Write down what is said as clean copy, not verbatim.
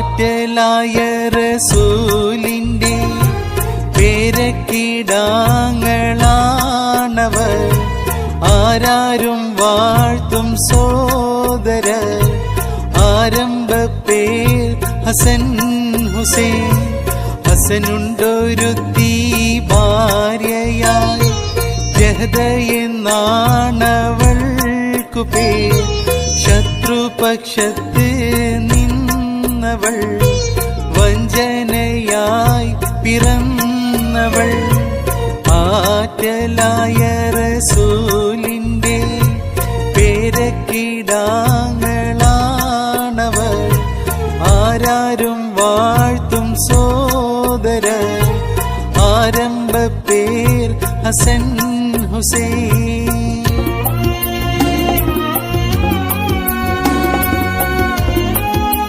ആറ്റലായ റസൂലിന്റെ പേരക്കിടാങ്ങളാണവർ. ആരാരും വാഴ്ത്തും സോദരർ. ആരംഭ പേർ ഹസൻ ഹുസൈൻ. ഹസനുണ്ടൊരുത്തി ഭാര്യയായി ജഹദയെന്നാണവൾക്കു പേർ. ശത്രുപക്ഷത്ത് നിന്നവൾ വഞ്ചനയായി പിറന്നവൾ. ആറ്റലായ റസൂലിന്റെ പേരക്കിടാങ്ങളാണവർ. ആരാരും വാഴ്ത്തും സോദരർ. ആരംഭ പേർ ഹസൻ ഹുസൈൻ.